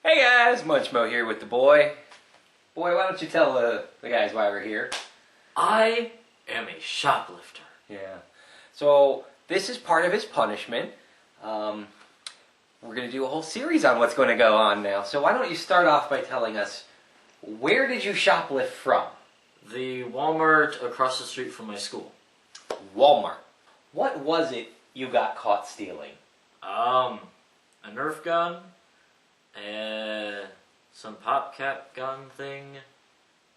Hey guys, Munchmo here with the boy. Boy, why don't you tell the guys why we're here? I am a shoplifter. Yeah. So, this is part of his punishment. We're going to do a whole series on what's going to go on now. So why don't you start off by telling us, where did you shoplift from? The Walmart across the street from my school. Walmart. What was it you got caught stealing? A Nerf gun, some pop cap gun thing,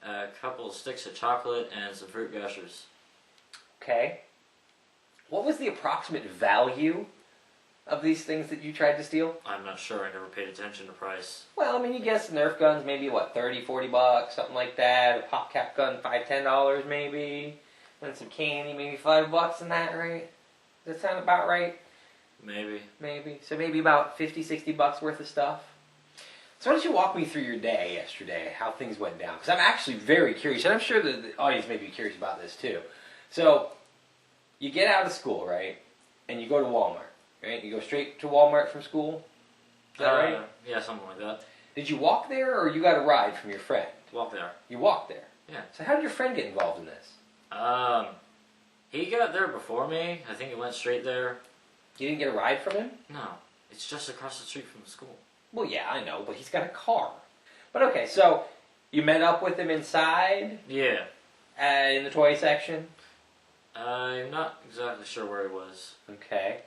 a couple of sticks of chocolate, and some fruit gushers. Okay. What was the approximate value of these things that you tried to steal? I'm not sure, I never paid attention to price. Well, I mean, you guess Nerf guns maybe, what, 30, 40 bucks, something like that. A pop cap gun, $5, $10 maybe. And some candy, maybe $5 in that, right? Does that sound about right? Maybe. Maybe. So maybe about 50, 60 bucks worth of stuff. So why don't you walk me through your day yesterday, how things went down? Because I'm actually very curious, and I'm sure that the audience may be curious about this too. So, you get out of school, right? And you go to Walmart, right? You go straight to Walmart from school? Is that right? Yeah, something like that. Did you walk there, or you got a ride from your friend? Walk there. You walked there? Yeah. So how did your friend get involved in this? He got there before me. I think he went straight there. You didn't get a ride from him? No, it's just across the street from the school. Well, yeah, I know, but he's got a car. But okay, so you met up with him inside? Yeah. In the toy section? I'm not exactly sure where he was. Okay.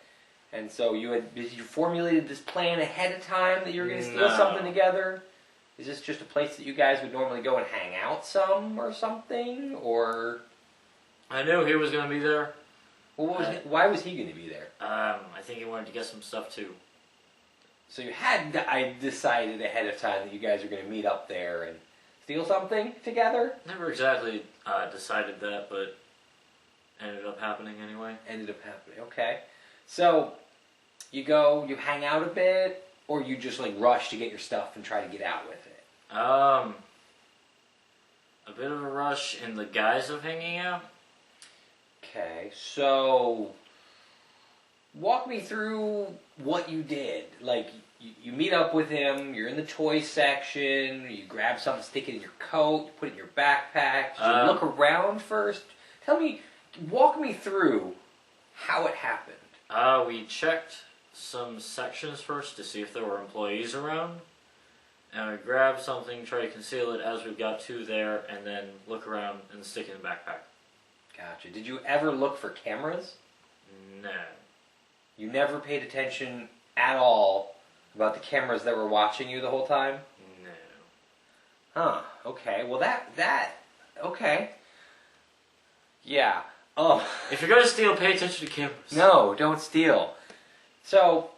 And so you formulated this plan ahead of time that you were going to steal No. something together? Is this just a place that you guys would normally go and hang out some or something? Or... I knew he was going to be there. Well, why was he going to be there? I think he wanted to get some stuff too. So you had decided ahead of time that you guys were going to meet up there and steal something together? Never exactly decided that, but ended up happening anyway. Ended up happening, okay. So, you go, you hang out a bit, or you just like rush to get your stuff and try to get out with it? A bit of a rush in the guise of hanging out. Okay, so walk me through what you did. Like, you meet up with him, you're in the toy section, you grab something, stick it in your coat, you put it in your backpack. Did you look around first? Walk me through how it happened. We checked some sections first to see if there were employees around. And we grabbed something, try to conceal it as we got to there, and then look around and stick it in the backpack. Gotcha. Did you ever look for cameras? No. You never paid attention at all about the cameras that were watching you the whole time? No. Huh. Okay. Well, okay. Yeah. If you're gonna steal, pay attention to cameras. No, don't steal. So,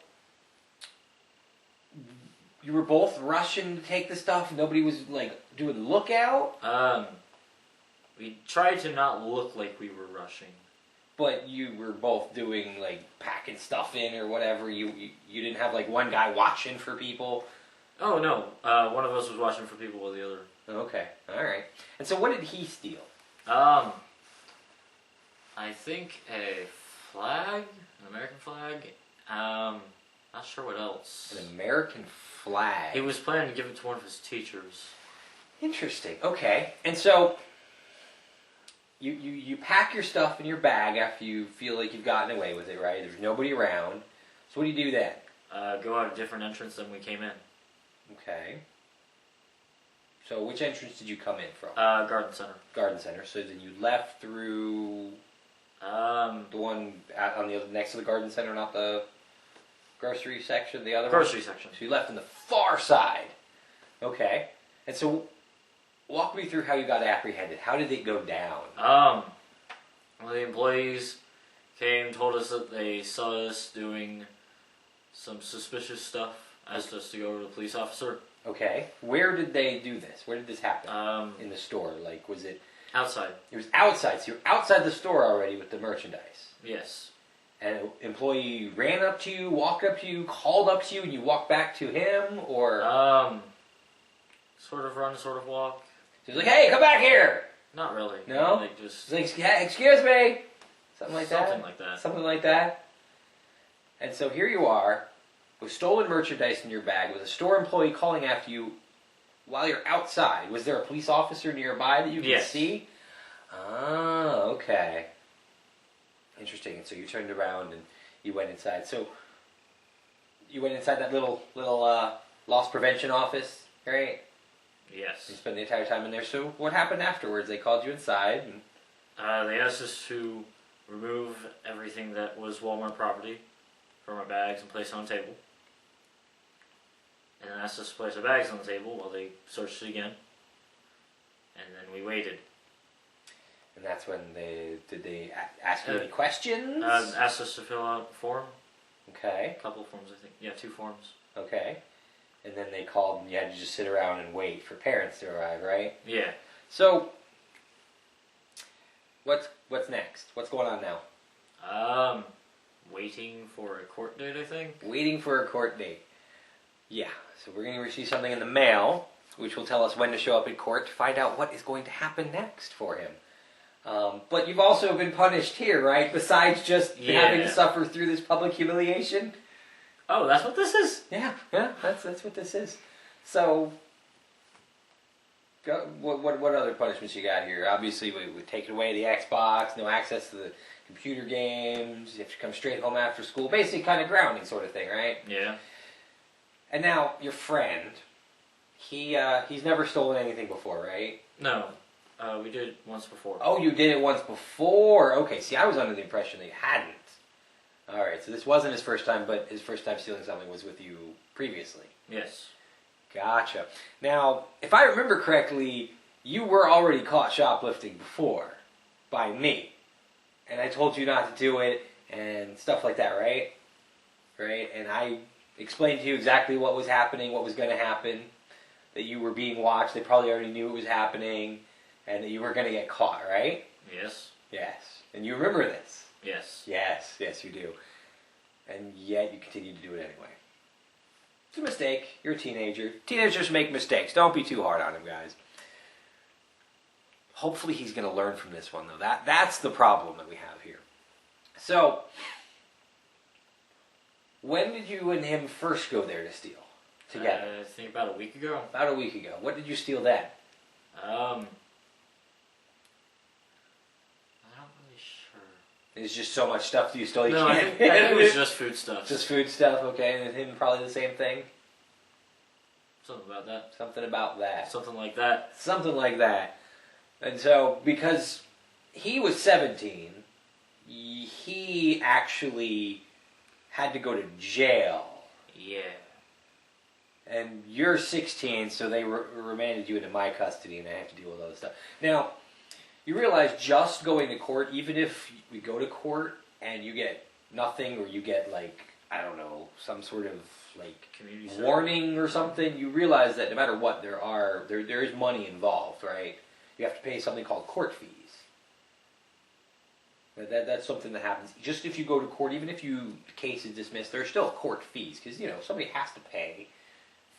you were both rushing to take the stuff? Nobody was, like, doing lookout? We tried to not look like we were rushing. But you were both doing, like, packing stuff in or whatever. You didn't have, like, one guy watching for people? Oh, no. One of us was watching for people while the other. Okay. Alright. And so what did he steal? I think a flag? An American flag? Not sure what else. An American flag. He was planning to give it to one of his teachers. Interesting. Okay. And so, you pack your stuff in your bag after you feel like you've gotten away with it, right? There's nobody around. So what do you do then? Go out a different entrance than we came in. Okay. So which entrance did you come in from? Garden center. Garden center. So then you left through the one on the other, next to the garden center, not the grocery section, the other grocery one? section. So you left on the far side. Okay. And so walk me through how you got apprehended. How did it go down? Well, the employees came, told us that they saw us doing some suspicious stuff, asked us to go over to the police officer. Okay. Where did they do this? Where did this happen? In the store. Like, was it... Outside. It was outside. So you're outside the store already with the merchandise. Yes. And an employee ran up to you, walked up to you, called up to you, and you walked back to him, or... Sort of run, sort of walk. He was like, hey, come back here! Not really. No? Like just... He's like, excuse me! Something like that? Something like that. Something like that. And so here you are, with stolen merchandise in your bag, with a store employee calling after you while you're outside. Was there a police officer nearby that you could Yes. see? Ah, okay. Interesting. And so you turned around and you went inside. So you went inside that little loss prevention office, right? Yes. You spent the entire time in there. So what happened afterwards? They called you inside. And They asked us to remove everything that was Walmart property from our bags and place it on the table. And then asked us to place our bags on the table while they searched it again. And then we waited. And that's when did they ask you any questions? Asked us to fill out a form. Okay. A couple of forms, I think. Yeah, 2 forms. Okay. And then they called and you had to just sit around and wait for parents to arrive, right? Yeah. So, what's next? What's going on now? Waiting for a court date, I think. Waiting for a court date. Yeah. So we're going to receive something in the mail, which will tell us when to show up in court to find out what is going to happen next for him. But you've also been punished here, right? Besides just having to suffer through this public humiliation. Oh, that's what this is? Yeah, that's what this is. So, what other punishments you got here? Obviously, we've taken away the Xbox, no access to the computer games. You have to come straight home after school. Basically, kind of grounding sort of thing, right? Yeah. And now your friend, he's never stolen anything before, right? No. We did it once before. Oh, you did it once before. Okay, see, I was under the impression that you hadn't. All right, so this wasn't his first time, but his first time stealing something was with you previously. Yes. Gotcha. Now, if I remember correctly, you were already caught shoplifting before by me. And I told you not to do it and stuff like that, right? Right? And I explained to you exactly what was happening, what was going to happen, that you were being watched. They probably already knew it was happening, and that you were going to get caught, right? Yes. Yes. And you remember this? Yes. Yes, you do. And yet you continue to do it anyway. It's a mistake. You're a teenager. Teenagers make mistakes. Don't be too hard on him, guys. Hopefully he's going to learn from this one, though. That's the problem that we have here. So, when did you and him first go there to steal together? I think about a week ago. About a week ago. What did you steal then? I'm not really sure. There's just so much stuff that you stole. You No, I can't. think it was just food stuff. Just food stuff, okay. And him probably the same thing? Something about that. Something about that. Something like that. Something like that. And so, because he was 17, he actually had to go to jail. Yeah. And you're 16, so they remanded you into my custody, and I have to deal with all this stuff. Now, you realize just going to court, even if we go to court and you get nothing, or you get, like, I don't know, some sort of, like, Community warning or something, you realize that no matter what, there is money involved, right? You have to pay something called court fees. That's something that happens. Just if you go to court, even if the case is dismissed, there's still court fees, because, somebody has to pay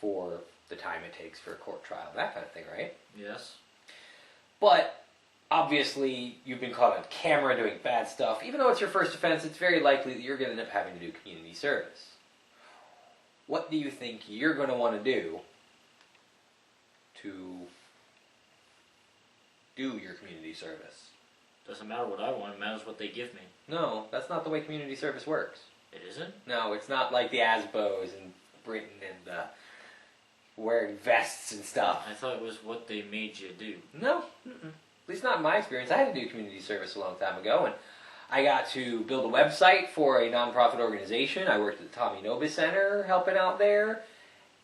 for the time it takes for a court trial, that kind of thing, right? Yes. But, obviously, you've been caught on camera doing bad stuff. Even though it's your first offense, it's very likely that you're going to end up having to do community service. What do you think you're going to want to do your community service? Doesn't matter what I want, it matters what they give me. No, that's not the way community service works. It isn't? No, it's not like the ASBOs in Britain and wearing vests and stuff. I thought it was what they made you do. No, at least not in my experience. I had to do community service a long time ago, and I got to build a website for a nonprofit organization. I worked at the Tommy Nobis Center helping out there,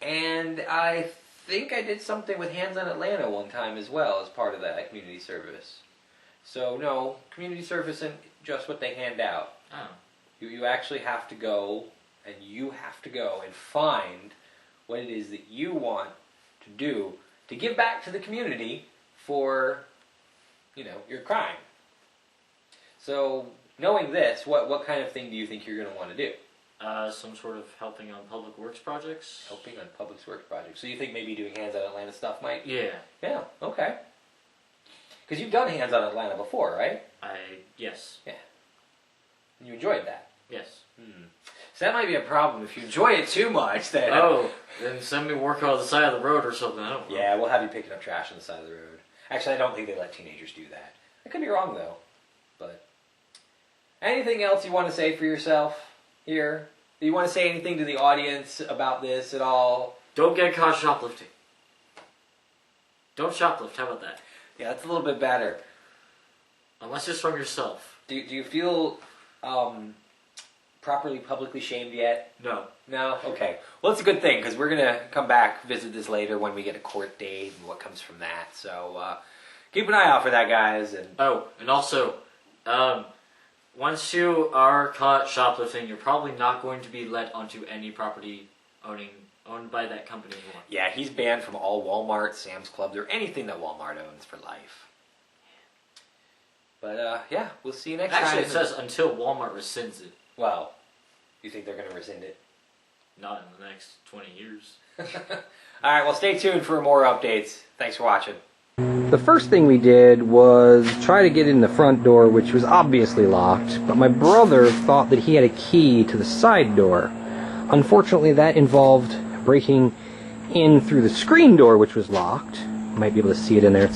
and I think I did something with Hands on Atlanta one time as well as part of that community service. So no, community service isn't just what they hand out. Oh. You actually have to go, and find what it is that you want to do to give back to the community for, your crime. So, knowing this, what kind of thing do you think you're going to want to do? Some sort of helping on public works projects. Helping on public works projects. So you think maybe doing Hands on Atlanta stuff might? Yeah. Yeah, okay. Because you've done Hands on Atlanta before, right? Yes. Yeah. And you enjoyed that? Yes. So that might be a problem. If you enjoy it too much, then... Oh, then send me work on the side of the road or something. I don't know. Yeah, we'll have you picking up trash on the side of the road. Actually, I don't think they let teenagers do that. I could be wrong, though. But anything else you want to say for yourself here? Do you want to say anything to the audience about this at all? Don't get caught shoplifting. Don't shoplift. How about that? Yeah, that's a little bit better. Unless it's from yourself. Do you feel properly publicly shamed yet? No. No? Okay. Well, it's a good thing, because we're going to come back, visit this later when we get a court date and what comes from that. So, keep an eye out for that, guys. And Oh, and also, once you are caught shoplifting, you're probably not going to be let onto any property owned by that company anymore. yeah, he's banned from all Walmart, Sam's Clubs, or anything that Walmart owns for life. But, yeah, we'll see you next time. Actually, it says until Walmart rescinds it. Well, you think they're going to rescind it? Not in the next 20 years. Alright, well, stay tuned for more updates. Thanks for watching. The first thing we did was try to get in the front door, which was obviously locked, but my brother thought that he had a key to the side door. Unfortunately, that involved breaking in through the screen door, which was locked. You might be able to see it in there.